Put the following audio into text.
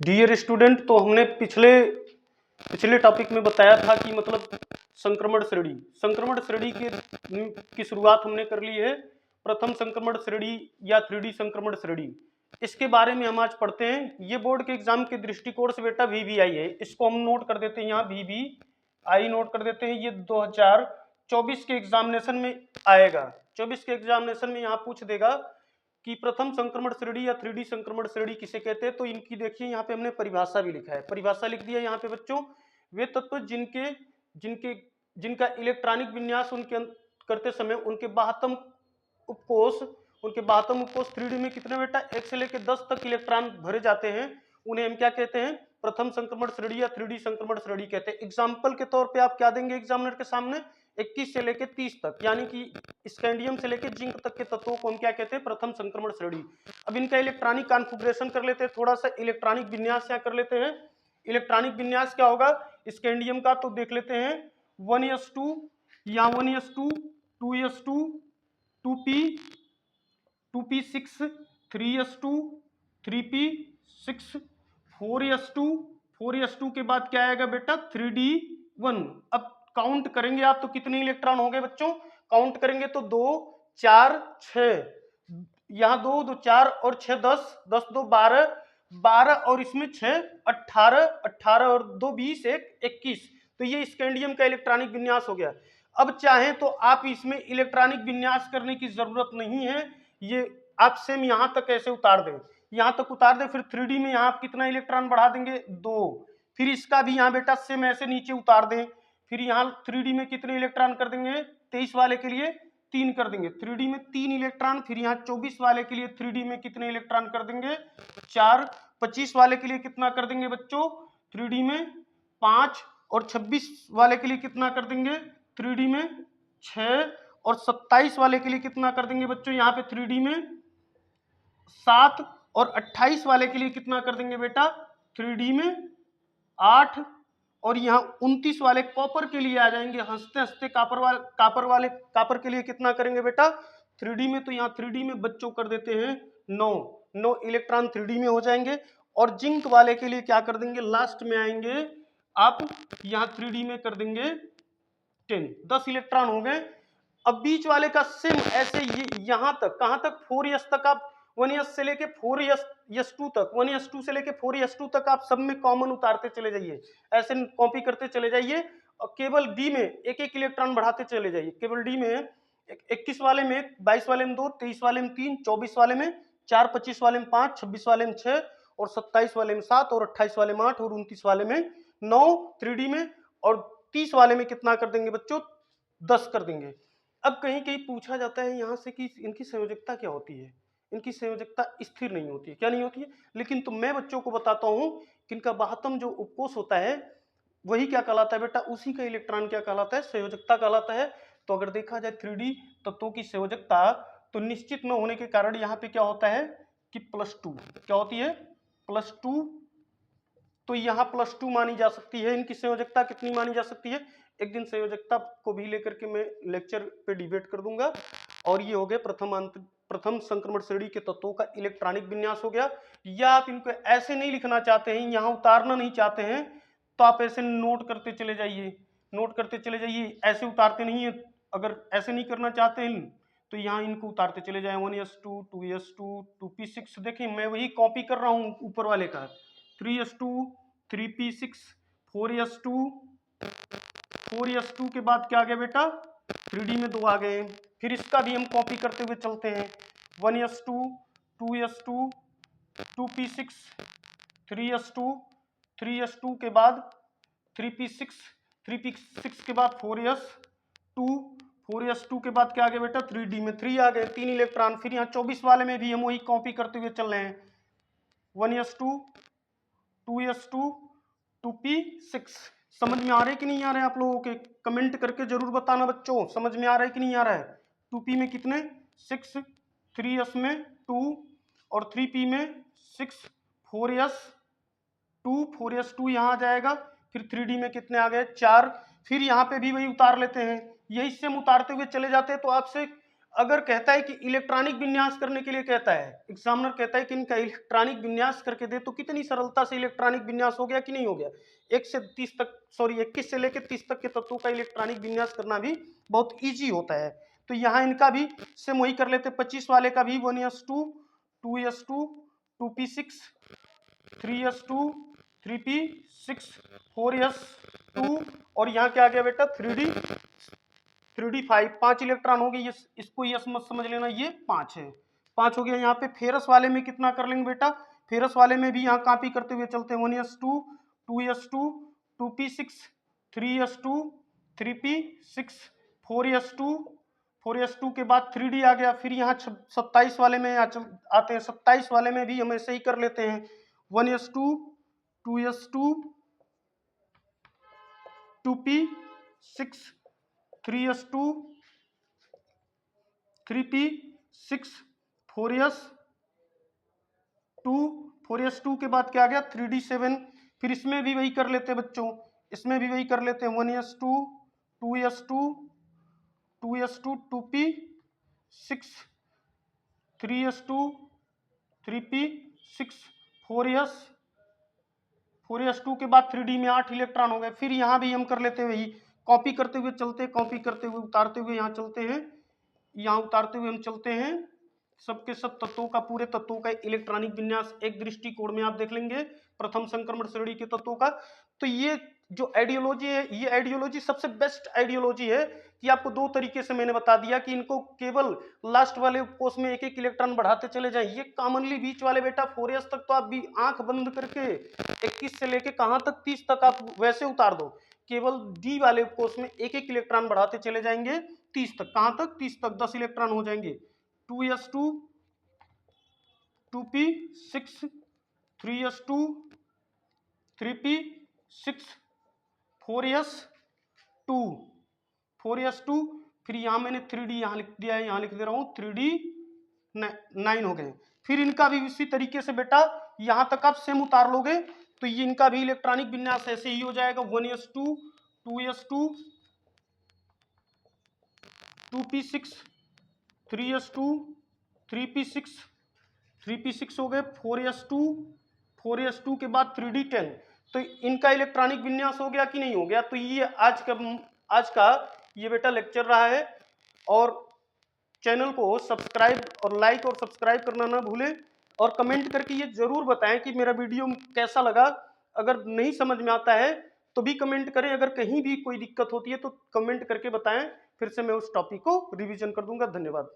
Dear student, तो हमने पिछले टॉपिक में बताया था कि मतलब संक्रमण श्रेणी की शुरुआत हमने कर ली है। प्रथम संक्रमण श्रेणी या 3D संक्रमण श्रेणी, इसके बारे में हम आज पढ़ते हैं। ये बोर्ड के एग्जाम के दृष्टिकोण से बेटा VVI है, इसको हम नोट कर देते हैं, यहाँ VVI नोट कर देते हैं। ये 2024 के एग्जामिनेशन में आएगा। 24 के एग्जामिनेशन में यहाँ पूछ देगा कि प्रथम संक्रमण श्रेणी या 3D संक्रमण श्रेणी किसे कहते हैं। तो इनकी देखिए यहाँ पे हमने परिभाषा भी लिखा है, परिभाषा लिख दिया यहाँ पे बच्चों। वे तत्व जिनका इलेक्ट्रॉनिक विन्यास करते समय उनके बाह्यतम उपकोष 3D में कितने बेटा 1 से लेकर 10 तक इलेक्ट्रॉन भरे जाते हैं, उन्हें हम क्या कहते हैं, प्रथम संक्रमण श्रेणी या 3D संक्रमण श्रेणी कहते हैं। एग्जाम्पल के तौर पे आप क्या देंगे एग्जामिनर के सामने, 21 से लेकर 30 तक, यानी कि स्कैंडियम से लेकर जिंक तक के तत्वों को हम क्या कहते हैं, प्रथम संक्रमण श्रेणी। अब इनका इलेक्ट्रॉनिक कॉन्फ़िगरेशन कर लेते हैं, थोड़ा सा इलेक्ट्रॉनिक विन्यास क्या कर लेते हैं। इलेक्ट्रॉनिक विन्यास क्या होगा स्कैंडियम का, तो देख लेते हैं 1s2 या 1s2 2s2 2p 2p6 3s2 3p6 4s2 के बाद क्या आएगा बेटा 3d1। अब काउंट करेंगे आप तो कितने इलेक्ट्रॉन हो गए बच्चों, काउंट करेंगे तो 2 4 6, यहाँ 2 2 4 और 6 10 10 2 12 12 और इसमें 6 18 18 और 2 20 1 21। तो ये स्कैंडियम का इलेक्ट्रॉनिक विन्यास हो गया। अब चाहे तो आप इसमें इलेक्ट्रॉनिक विन्यास करने की जरूरत नहीं है, ये आप सेम यहां तक ऐसे उतार दें, यहां तक उतार दें, फिर 3D में यहां आप कितना इलेक्ट्रॉन बढ़ा देंगे 2, फिर इसका भी यहां बेटा सेम ऐसे नीचे उतार दें, फिर यहां 3D में कितने इलेक्ट्रॉन कर देंगे 23 वाले के लिए 3 कर देंगे, 3D में 3 इलेक्ट्रॉन, फिर यहाँ 24 वाले के लिए 3D में कितने इलेक्ट्रॉन कर देंगे 4, 25 वाले के लिए कितना कर देंगे बच्चों 3D में 5, और 26 वाले के लिए कितना कर देंगे 3D में 6, और 27 वाले के लिए कितना कर देंगे बच्चों यहाँ पे 3D में 7, और 28 वाले के लिए कितना कर देंगे बेटा 3D में 8, और यहाँ 29 वाले कॉपर के लिए आ जाएंगे, हंसते हंसते कापर के लिए कितना करेंगे बेटा 3D में, तो यहाँ 3D में बच्चों कर देते हैं 9 इलेक्ट्रॉन 3D में हो जाएंगे। और जिंक वाले के लिए क्या कर देंगे, लास्ट में आएंगे आप यहाँ 3D में कर देंगे 10 इलेक्ट्रॉन हो गए। अब बीच वाले का सेम ऐसे यहां तक, कहां तक 4s तक, आप 1s से लेके 4s2 तक, 1s2 से लेके 4s2 तक आप सब में कॉमन उतारते चले जाइए, ऐसे कॉपी करते चले जाइए, और केवल डी में एक एक इलेक्ट्रॉन बढ़ाते चले जाइए। केवल डी में 21 वाले में 22 वाले में 2, 23 वाले में 3, 24 वाले में 4, 25 वाले में 5, 26 वाले में 6, और 27 वाले में 7, और 28 वाले में 8, और 29 वाले में 9 3D में, और 30 वाले में कितना कर देंगे बच्चों 10 कर देंगे। अब कहीं कहीं पूछा जाता है यहाँ से कि इनकी संयोजकता क्या होती है, इनकी संयोजकता स्थिर नहीं होती है, क्या नहीं होती है, लेकिन तो मैं बच्चों को बताता हूँ कि इनका बाह्यतम जो उपकोष होता है वही क्या कहलाता है बेटा, उसी का इलेक्ट्रॉन क्या कहलाता है, संयोजकता कहलाता है। तो अगर देखा जाए 3D तत्वों की संयोजकता, तो निश्चित न होने के कारण यहाँ पे क्या होता है कि +2, क्या होती है +2, तो यहाँ +2 मानी जा सकती है। इनकी संयोजकता कितनी मानी जा सकती है, एक दिन संयोजकता को भी लेकर के मैं लेक्चर पे डिबेट कर दूंगा। और ये हो गए प्रथम संक्रमण श्रेणी के तत्वों का इलेक्ट्रॉनिक विन्यास हो गया। या आप इनको ऐसे नहीं लिखना चाहते हैं, यहाँ उतारना नहीं चाहते हैं, तो आप ऐसे नोट करते चले जाइए, ऐसे उतारते नहीं है। अगर ऐसे नहीं करना चाहते हैं तो यहाँ इनको उतारते चले जाए, 1s2 2s2 2p6, देखिए मैं वही कॉपी कर रहा हूँ ऊपर वाले का, 3s2 3p6 4s2 के बाद क्या आ गया बेटा 3D में 2 आ गए। फिर इसका भी हम कॉपी करते हुए चलते हैं, 1s2 2s2 2p6 3s2 के बाद 3p6 के बाद 4s2 के बाद क्या आ गया बेटा 3D में 3 आ गए, 3 इलेक्ट्रॉन। फिर यहाँ 24 वाले में भी हम वही कॉपी करते हुए चल रहे हैं, 1s2 2s2 2p6। समझ में आ रहा है कि नहीं आ रहा है आप लोगों के, कमेंट करके जरूर बताना बच्चों, समझ में आ रहा है कि नहीं आ रहा है। 2p में कितने 6, 3s में 2, और 3p में 6, 4s2 यहाँ आ जाएगा। फिर 3D में कितने आ गए 4, फिर यहाँ पे भी वही उतार लेते हैं, यही से हम उतारते हुए चले जाते हैं। तो आपसे अगर कहता है कि इलेक्ट्रॉनिक विन्यास करने के लिए कहता है, एग्जामिनर कहता है कि इनका इलेक्ट्रॉनिक विन्यास करके दे, तो कितनी सरलता से इलेक्ट्रॉनिक विन्यास हो गया कि नहीं हो गया। 1 से 30 तक, सॉरी 21 से लेकर 30 तक के तत्वों का इलेक्ट्रॉनिक विन्यास करना भी बहुत ईजी होता है। तो यहाँ इनका भी सेम वही कर लेते, 25 वाले का भी 1s2 2s2 2p6 3s2 3p6 4s2 और यहाँ क्या आ गया बेटा 3d5 5 इलेक्ट्रॉन हो गए। ये इसको यस मत समझ लेना, ये 5 है, 5 हो गया। यहाँ पे फेरस वाले में कितना कर लेंगे बेटा, फेरस वाले में भी यहाँ कॉपी करते हुए चलते हैं 1s2 2s2 2p6 3s2 3p6 4s2 के बाद 3d आ गया। फिर यहाँ 27 वाले में आते हैं, 27 वाले में भी हम ऐसे ही कर लेते हैं 1s2 2s2 2p6 3s2 3p6 4s2 के बाद क्या आ गया 3d7। फिर इसमें भी वही कर लेते हैं बच्चों, इसमें भी वही कर लेते हैं 1s2 2s2 2s2 2p6 3s2 3p6 4s2 के बाद 3d में 8 इलेक्ट्रॉन हो गए। फिर यहाँ भी हम कर लेते हैं वही, कॉपी करते हुए चलते, कॉपी करते हुए उतारते हुए यहाँ चलते हैं, यहाँ उतारते हुए हम चलते हैं सबके सब तत्वों का, पूरे तत्वों का इलेक्ट्रॉनिक विन्यास एक दृष्टिकोण में आप देख लेंगे प्रथम संक्रमण श्रेणी के तत्वों का। तो ये जो आइडियोलॉजी है, ये आइडियोलॉजी सबसे बेस्ट आइडियोलॉजी है कि आपको दो तरीके से मैंने बता दिया कि इनको केवल लास्ट वाले कोष में एक एक इलेक्ट्रॉन बढ़ाते चले जाएं। ये कॉमनली बीच वाले बेटा 4s तक तो आप भी आंख बंद करके 21 से लेके कहां तक 30 तक आप वैसे उतार दो, केवल डी वाले कोष में एक एक इलेक्ट्रॉन बढ़ाते चले जाएंगे 30 तक। कहां तक 30 तक, 10 इलेक्ट्रॉन हो जाएंगे 2s2 2p6 3s2 3p6 4s2 फिर यहाँ मैंने 3d यहाँ लिख दिया है, यहाँ लिख दे रहा हूँ 3d9 हो गए। फिर इनका भी इसी तरीके से बेटा यहाँ तक आप सेम उतार लोगे तो ये इनका भी इलेक्ट्रॉनिक विन्यास ऐसे ही हो जाएगा 1s2 2s2 2p6 3s2 3p6 हो गए 4s2 के बाद 3d10। तो इनका इलेक्ट्रॉनिक विन्यास हो गया कि नहीं हो गया। तो ये आज का ये बेटा लेक्चर रहा है। और चैनल को सब्सक्राइब और लाइक और सब्सक्राइब करना ना भूलें और कमेंट करके ये जरूर बताएं कि मेरा वीडियो कैसा लगा। अगर नहीं समझ में आता है तो भी कमेंट करें, अगर कहीं भी कोई दिक्कत होती है तो कमेंट करके बताएं, फिर से मैं उस टॉपिक को रिवीजन कर दूंगा। धन्यवाद।